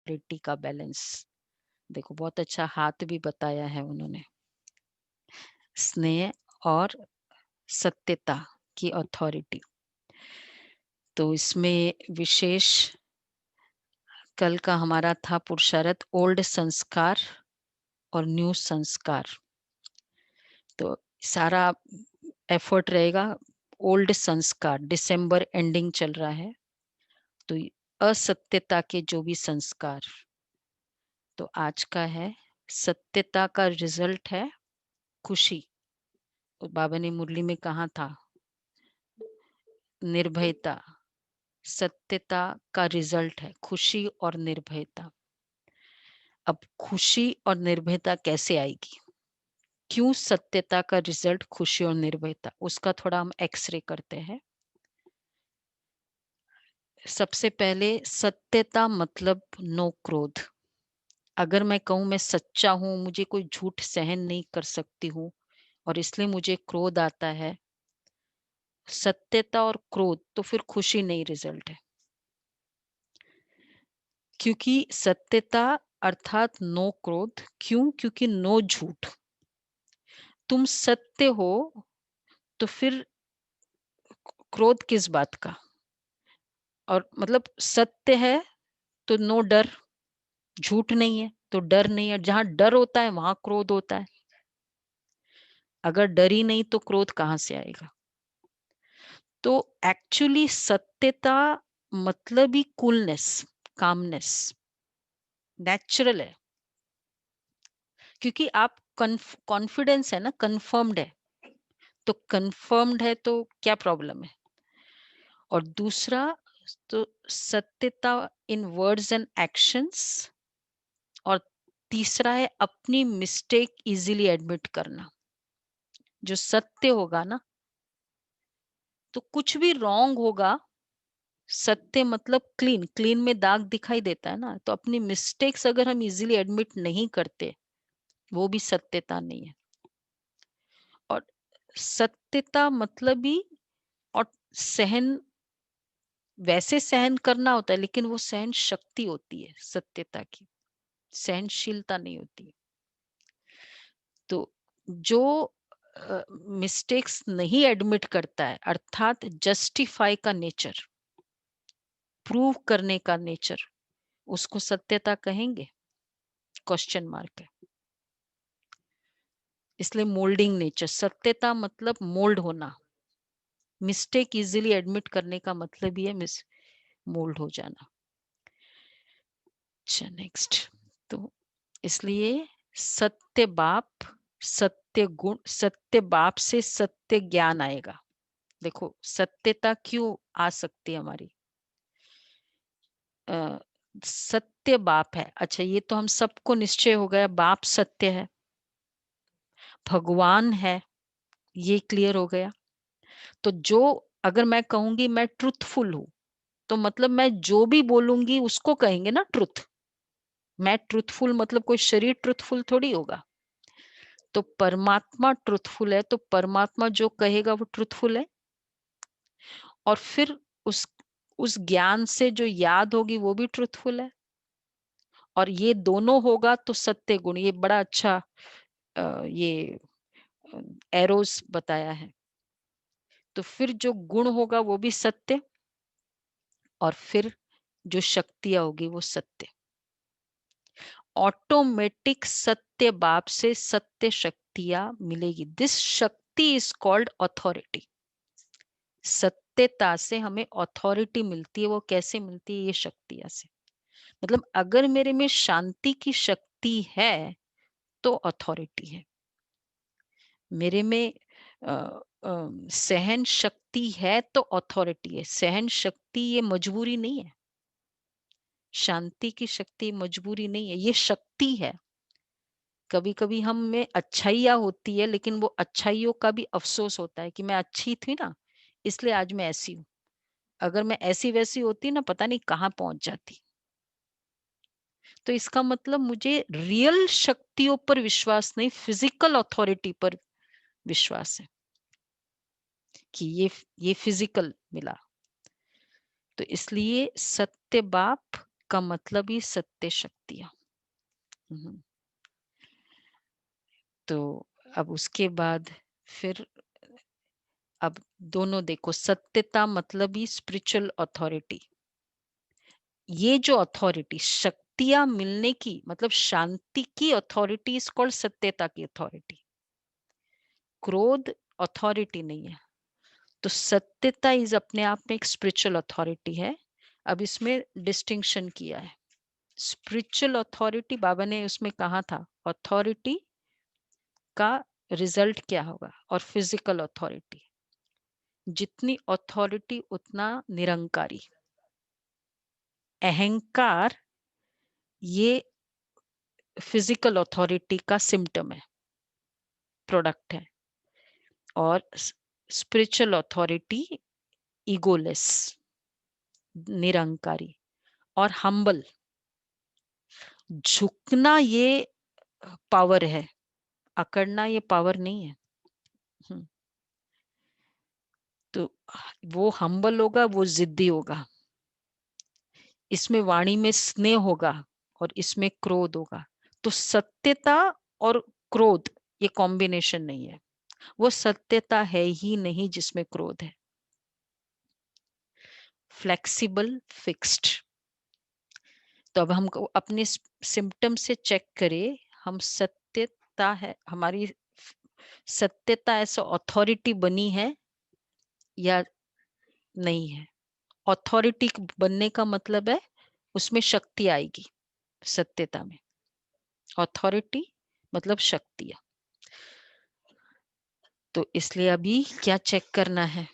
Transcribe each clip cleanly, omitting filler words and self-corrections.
Authority का balance. देखो बहुत अच्छा हाथ भी बताया है उन्होंने, स्नेह और सत्यता की अथॉरिटी। तो इसमें विशेष कल का हमारा था पुरुषार्थ ओल्ड संस्कार और न्यू संस्कार। तो सारा एफर्ट रहेगा ओल्ड संस्कार, दिसंबर एंडिंग चल रहा है, तो असत्यता के जो भी संस्कार, तो आज का है सत्यता का रिजल्ट है खुशी। तो बाबा ने मुरली में कहा था निर्भयता, सत्यता का रिजल्ट है खुशी और निर्भयता। अब खुशी और निर्भयता कैसे आएगी, क्यों सत्यता का रिजल्ट खुशी और निर्भयता, उसका थोड़ा हम एक्सरे करते हैं। सबसे पहले सत्यता मतलब नो क्रोध। अगर मैं कहूं मैं सच्चा हूं, मुझे कोई झूठ सहन नहीं कर सकती हूँ और इसलिए मुझे क्रोध आता है, सत्यता और क्रोध, तो फिर खुशी नहीं रिजल्ट है। क्योंकि सत्यता अर्थात नो क्रोध, क्यों, क्योंकि नो झूठ। तुम सत्य हो तो फिर क्रोध किस बात का, और मतलब सत्य है तो नो डर, झूठ नहीं है तो डर नहीं है। जहां डर होता है वहां क्रोध होता है, अगर डर ही नहीं तो क्रोध कहां से आएगा। तो एक्चुअली सत्यता मतलब ही कूलनेस, कामनेस, नेचुरल है। क्योंकि आप कॉन्फिडेंस है ना, कंफर्म्ड है, तो कंफर्म्ड है तो क्या प्रॉब्लम है। और दूसरा तो सत्यता इन वर्ड्स एंड एक्शंस, और तीसरा है अपनी मिस्टेक इजीली एडमिट करना। जो सत्य होगा ना, तो कुछ भी रॉन्ग होगा, सत्य मतलब क्लीन, क्लीन में दाग दिखाई देता है ना, तो अपनी मिस्टेक्स अगर हम इजीली एडमिट नहीं करते, वो भी सत्यता नहीं है। और सत्यता मतलब ही, और सहन, वैसे सहन करना होता है लेकिन वो सहन शक्ति होती है सत्यता की, सहनशीलता नहीं होती। तो जो मिस्टेक्स नहीं एडमिट करता है, अर्थात जस्टिफाई का नेचर, प्रूव करने का नेचर, उसको सत्यता कहेंगे, क्वेश्चन मार्क है। इसलिए मोल्डिंग नेचर, सत्यता मतलब मोल्ड होना, मिस्टेक इजीली एडमिट करने का मतलब ही है मिस मोल्ड हो जाना। अच्छा नेक्स्ट, तो इसलिए सत्य बाप, सत्य गुण, सत्य बाप से सत्य ज्ञान आएगा। देखो सत्यता क्यों आ सकती है हमारी, सत्य बाप है। अच्छा ये तो हम सबको निश्चय हो गया, बाप सत्य है, भगवान है, ये क्लियर हो गया। तो जो, अगर मैं कहूंगी मैं ट्रुथफुल हूं, तो मतलब मैं जो भी बोलूंगी उसको कहेंगे ना ट्रुथ। मैं ट्रुथफुल मतलब कोई शरीर ट्रुथफुल थोड़ी होगा। तो परमात्मा ट्रुथफुल है, तो परमात्मा जो कहेगा वो ट्रुथफुल है। और फिर उस ज्ञान से जो याद होगी वो भी ट्रुथफुल है। और ये दोनों होगा तो सत्य गुण, ये बड़ा अच्छा ये एरोस बताया है। तो फिर जो गुण होगा वो भी सत्य, और फिर जो शक्तियां होगी वो सत्य। ऑटोमेटिक सत्य बाप से सत्य शक्तियां मिलेगी। दिस शक्ति इज कॉल्ड अथॉरिटी। सत्यता से हमें अथॉरिटी मिलती है। वो कैसे मिलती है, ये शक्तियां से। मतलब अगर मेरे में शांति की शक्ति है तो अथॉरिटी है। मेरे में सहन शक्ति है तो अथॉरिटी है। सहन शक्ति ये मजबूरी नहीं है, शांति की शक्ति मजबूरी नहीं है, ये शक्ति है। कभी कभी हम में अच्छाइयाँ होती है, लेकिन वो अच्छाइयों का भी अफसोस होता है कि मैं अच्छी थी ना, इसलिए आज मैं ऐसी हूँ। अगर मैं ऐसी वैसी होती ना, पता नहीं कहाँ पहुंच जाती। तो इसका मतलब मुझे रियल शक्तियों पर विश्वास नहीं, फिजिकल अथॉरिटी पर विश्वास है कि ये फिजिकल मिला। तो इसलिए सत्य बाप का मतलब ही सत्य शक्तियां। हम्म। तो अब उसके बाद फिर अब दोनों देखो, सत्यता मतलब ही स्पिरिचुअल अथॉरिटी। ये जो अथॉरिटी शक्तियां मिलने की मतलब शांति की अथॉरिटी इज कॉल्ड सत्यता की अथॉरिटी। क्रोध अथॉरिटी नहीं है। तो सत्यता इज अपने आप में एक स्पिरिचुअल अथॉरिटी है। अब इसमें डिस्टिंक्शन किया है। स्पिरिचुअल अथॉरिटी बाबा ने उसमें कहा था अथॉरिटी का रिजल्ट क्या होगा, और फिजिकल अथॉरिटी। जितनी अथॉरिटी उतना निरंकारी। अहंकार ये फिजिकल अथॉरिटी का सिम्टम है, प्रोडक्ट है। और स्पिरिचुअल अथॉरिटी ईगोलेस, निरंकारी और हम्बल। झुकना ये पावर है, अकड़ना ये पावर नहीं है। हम्म, तो वो हम्बल होगा, वो जिद्दी होगा। इसमें वाणी में स्नेह होगा और इसमें क्रोध होगा। तो सत्यता और क्रोध ये कॉम्बिनेशन नहीं है। वो सत्यता है ही नहीं जिसमें क्रोध है। Flexible, fixed. तो अब हम अपने सिम्टम से चेक करें, हम सत्यता है हमारी, सत्यता ऐसा अथॉरिटी बनी है या नहीं है। अथॉरिटी बनने का मतलब है उसमें शक्ति आएगी। सत्यता में अथॉरिटी मतलब शक्तियां। तो इसलिए अभी क्या चेक करना है?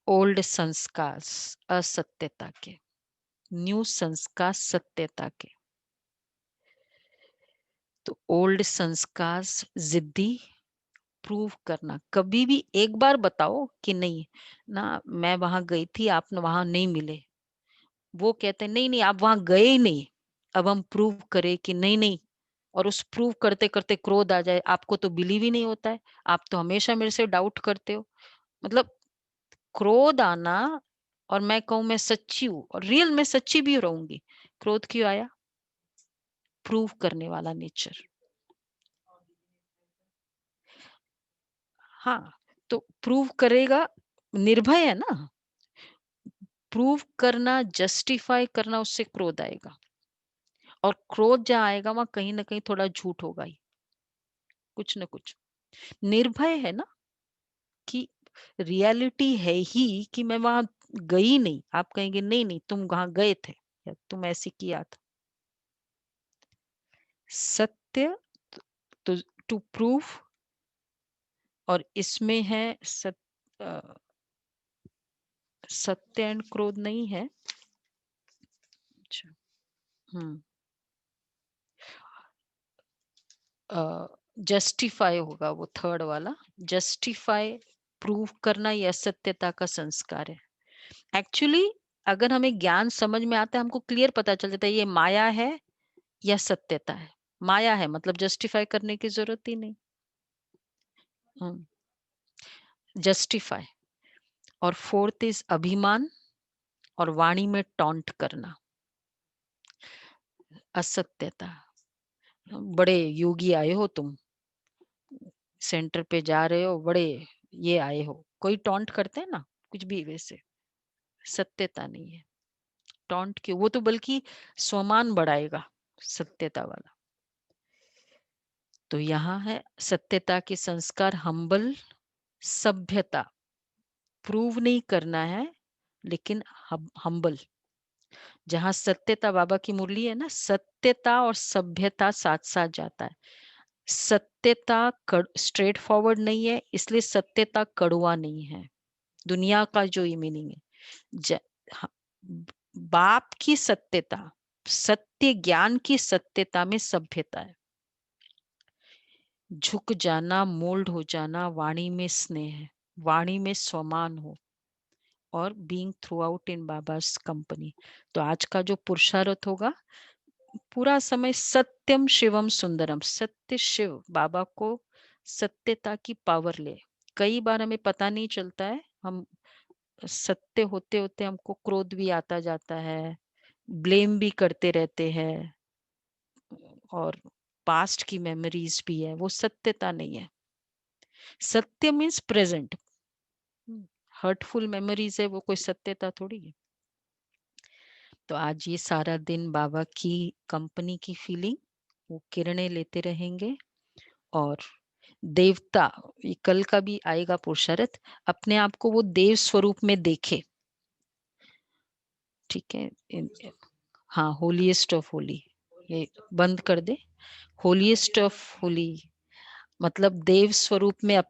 ओल्ड संस्कार असत्यता के, न्यू संस्कार सत्यता के। तो ओल्ड संस्कार जिद्दी, प्रूव करना। कभी भी एक बार बताओ कि नहीं ना, मैं वहां गई थी, आप वहां नहीं मिले। वो कहते हैं नहीं नहीं आप वहां गए ही नहीं, अब हम प्रूव करें कि नहीं नहीं। और उस प्रूव करते करते क्रोध आ जाए, आपको तो बिलीव ही नहीं होता है, आप तो हमेशा मेरे से डाउट करते हो। मतलब क्रोध आना, और मैं कहूं मैं सच्ची हूं और रियल में सच्ची भी रहूंगी, क्रोध क्यों आया? प्रूव करने वाला नेचर। हाँ, तो प्रूव करेगा, निर्भय है ना। प्रूव करना, जस्टिफाई करना, उससे क्रोध आएगा। और क्रोध जहां आएगा वहां कहीं ना कहीं थोड़ा झूठ होगा ही, कुछ ना कुछ। निर्भय है ना कि रियलिटी है ही कि मैं वहां गई नहीं, आप कहेंगे नहीं नहीं तुम वहां गए थे या तुम ऐसे किया था। सत्य तो टू प्रूव, और इसमें है सत्य एंड क्रोध नहीं है। अच्छा। हम्म। जस्टिफाई होगा वो थर्ड वाला। जस्टिफाई, प्रूव करना, यह सत्यता का संस्कार है। एक्चुअली अगर हमें ज्ञान समझ में आता है, हमको क्लियर पता चल जाता है ये माया है या सत्यता है। माया है मतलब जस्टिफाई करने की जरूरत ही नहीं। जस्टिफाई। और फोर्थ इज अभिमान, और वाणी में टॉन्ट करना, असत्यता। बड़े योगी आए हो तुम, सेंटर पे जा रहे हो, बड़े ये आए हो, कोई टॉन्ट करते हैं ना, कुछ भी वैसे। सत्यता नहीं है। टॉन्ट क्यों? वो तो बल्कि स्वमान बढ़ाएगा सत्यता वाला। तो यहाँ है सत्यता के संस्कार, हम्बल, सभ्यता, प्रूव नहीं करना है लेकिन हम्बल। जहां सत्यता, बाबा की मुरली है ना, सत्यता और सभ्यता साथ साथ जाता है। सत्यता स्ट्रेट फॉरवर्ड नहीं है, इसलिए सत्यता कड़वा नहीं है। दुनिया का जो ये मीनिंग है, हाँ, बाप की सत्यता, सत्य ज्ञान की सत्यता में सभ्यता है। झुक जाना, मोल्ड हो जाना, वाणी में स्नेह है, वाणी में स्वमान हो, और being throughout in Baba's company. तो आज का जो पुरुषार्थ होगा, पूरा समय सत्यम शिवम सुंदरम, सत्य शिव बाबा को सत्यता की पावर ले। कई बार हमें पता नहीं चलता है, हम सत्य होते होते हमको क्रोध भी आता जाता है, ब्लेम भी करते रहते हैं, और पास्ट की मेमोरीज भी है, वो सत्यता नहीं है। सत्य मीन्स प्रेजेंट, हर्टफुल मेमोरीज है, वो कोई सत्यता थोड़ी है। तो आज ये सारा दिन बाबा की कंपनी की फीलिंग, वो किरणें लेते रहेंगे, और देवता, ये कल का भी आएगा पुरुषार्थ, अपने आप को वो देव स्वरूप में देखे। ठीक है, हाँ, होलीएस्ट ऑफ होली, ये बंद कर दे, होलीएस्ट ऑफ होली, मतलब देव स्वरूप में